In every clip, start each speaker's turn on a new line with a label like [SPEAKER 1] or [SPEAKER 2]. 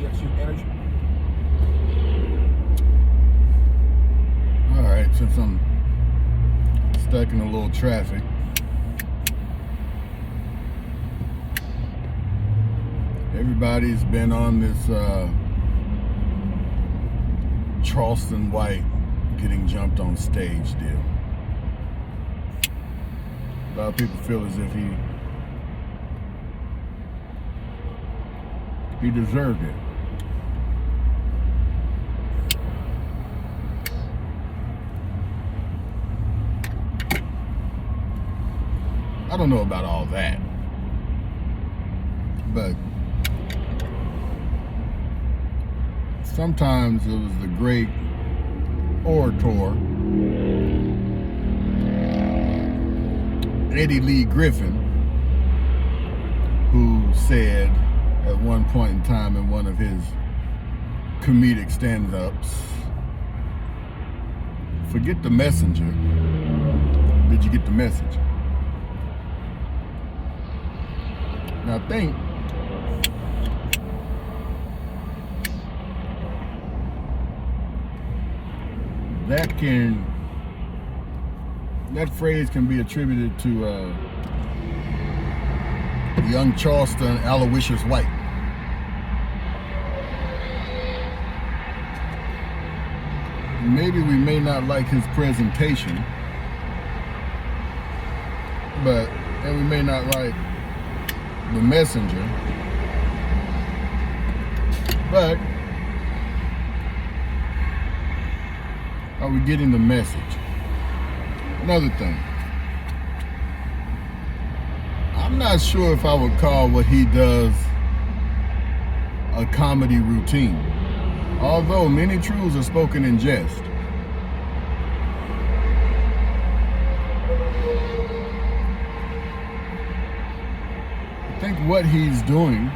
[SPEAKER 1] energy.
[SPEAKER 2] All right, since I'm stuck in a little traffic, everybody's been on this Charleston White getting jumped on stage deal. A lot of people feel as if he deserved it. I don't know about all that, but sometimes it was the great orator Eddie Lee Griffin who said at one point in time in one of his comedic stand-ups, "Forget the messenger. Did you get the message?" Now I think that phrase can be attributed to young Charleston Aloysius White. Maybe we may not like his presentation, and we may not like the messenger, but are we getting the message? Another thing, I'm not sure if I would call what he does a comedy routine, although many truths are spoken in jest. I think what he's doing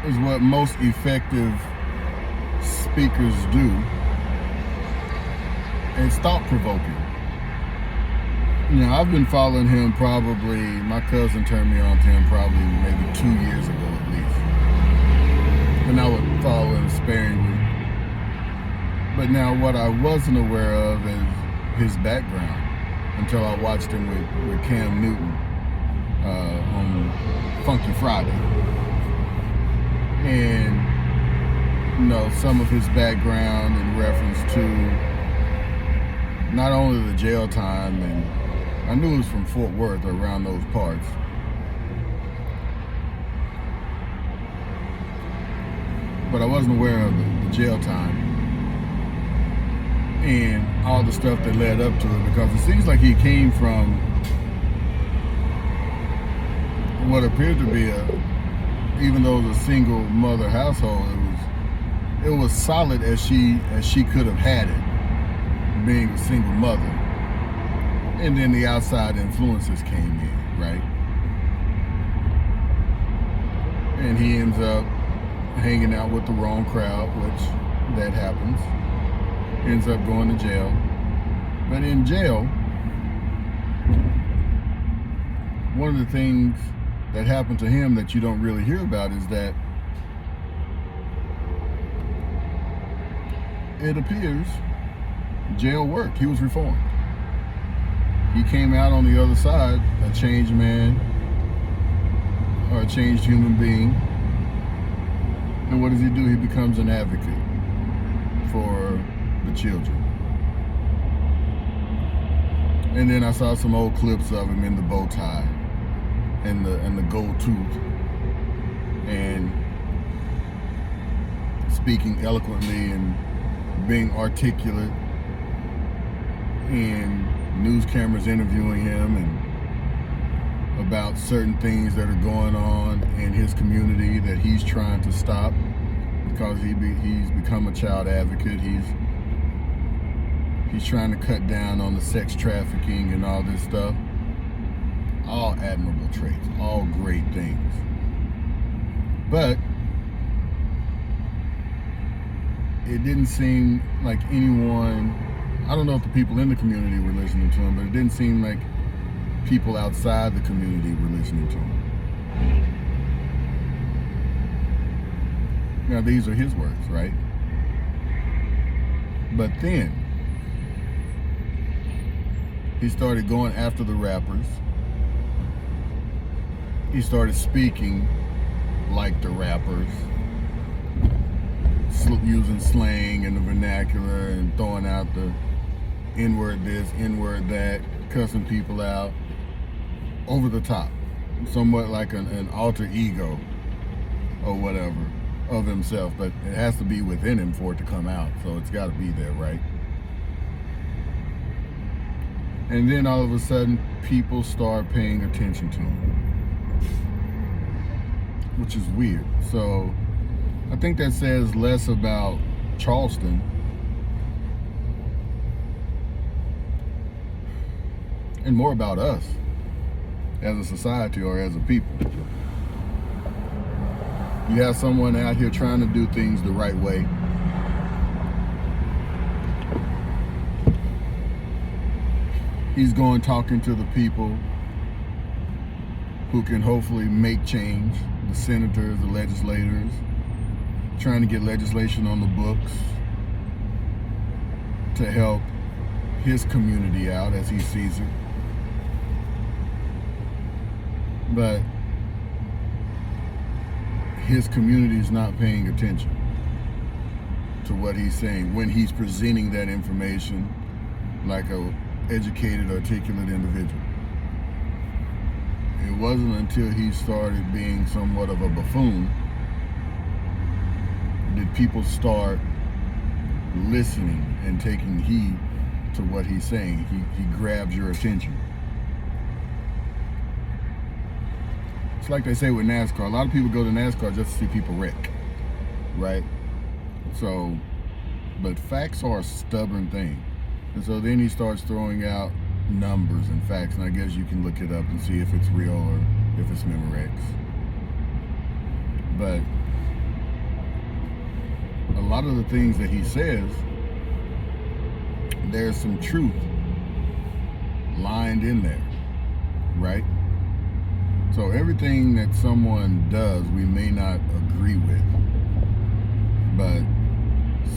[SPEAKER 2] is what most effective speakers do, and it's thought-provoking. You know, I've been following him probably, my cousin turned me on to him probably maybe 2 years ago at least. And I would follow him sparingly. But now what I wasn't aware of is his background until I watched him with Cam Newton on Funky Friday. And, you know, some of his background in reference to not only the jail time, and I knew it was from Fort Worth or around those parts, but I wasn't aware of the jail time and all the stuff that led up to it, because it seems like he came from what appeared to be even though it was a single mother household, it was solid as she could have had it, being a single mother. And then the outside influences came in, right? And he ends up hanging out with the wrong crowd, which that happens. Ends up going to jail. But in jail, one of the things that happened to him that you don't really hear about is that it appears jail worked. He was reformed. He came out on the other side a changed man, or a changed human being. And what does he do? He becomes an advocate for the children. And then I saw some old clips of him in the bow tie and the gold tooth, and speaking eloquently and being articulate, and news cameras interviewing him and about certain things that are going on in his community that he's trying to stop, because he's become a child advocate. He's trying to cut down on the sex trafficking and all this stuff. All admirable traits, all great things. But it didn't seem like anyone, I don't know if the people in the community were listening to him, but it didn't seem like people outside the community were listening to him. Now, these are his words, right? But then he started going after the rappers. He started speaking like the rappers, using slang and the vernacular and throwing out the N-word this, N-word that, cussing people out over the top, somewhat like an alter ego or whatever of himself, but it has to be within him for it to come out, so it's got to be there, right? And then all of a sudden people start paying attention to him, which is weird. So I think that says less about Charleston and more about us as a society or as a people. You have someone out here trying to do things the right way. He's going talking to the people who can hopefully make change, the senators, the legislators, trying to get legislation on the books to help his community out as he sees it. But his community is not paying attention to what he's saying when he's presenting that information like a educated, articulate individual. It wasn't until he started being somewhat of a buffoon did people start listening and taking heed to what he's saying. He grabs your attention. It's like they say with NASCAR. A lot of people go to NASCAR just to see people wreck, right? So, but facts are a stubborn thing. And so then he starts throwing out numbers and facts, and I guess you can look it up and see if it's real or if it's Memorex. But a lot of the things that he says, there's some truth lined in there, right? So everything that someone does, we may not agree with, but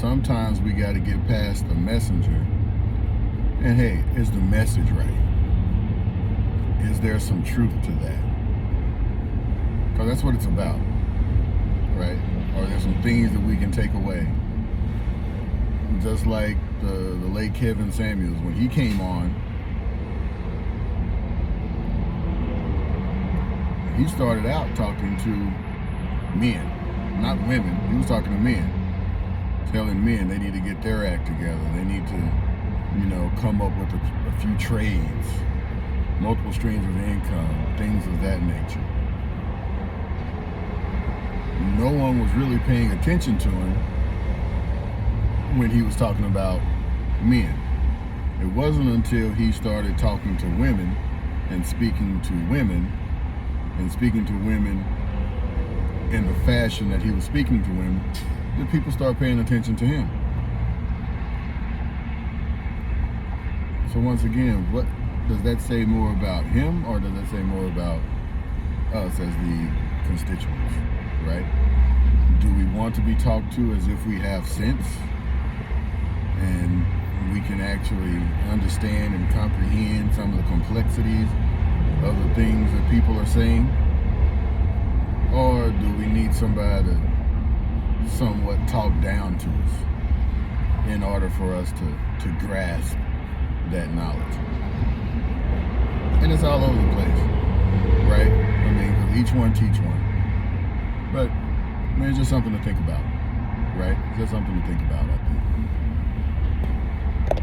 [SPEAKER 2] sometimes we got to get past the messenger. And hey, is the message right? Is there some truth to that? Because that's what it's about, right? Or there's some things that we can take away. Just like the late Kevin Samuels, when he came on, he started out talking to men, not women. He was talking to men, telling men they need to get their act together. They need to, come up with a few trades, multiple streams of income, things of that nature. No one was really paying attention to him when he was talking about men. It wasn't until he started talking to women and speaking to women in the fashion that he was speaking to women, that people start paying attention to him. So once again, what does that say more about him, or does that say more about us as the constituents, right? Do we want to be talked to as if we have sense and we can actually understand and comprehend some of the complexities of the things that people are saying? Or do we need somebody to somewhat talk down to us in order for us to grasp that knowledge? And it's all over the place, right? I mean, 'cause each one teach one. But, it's just something to think about, right? It's just something to think about, I think.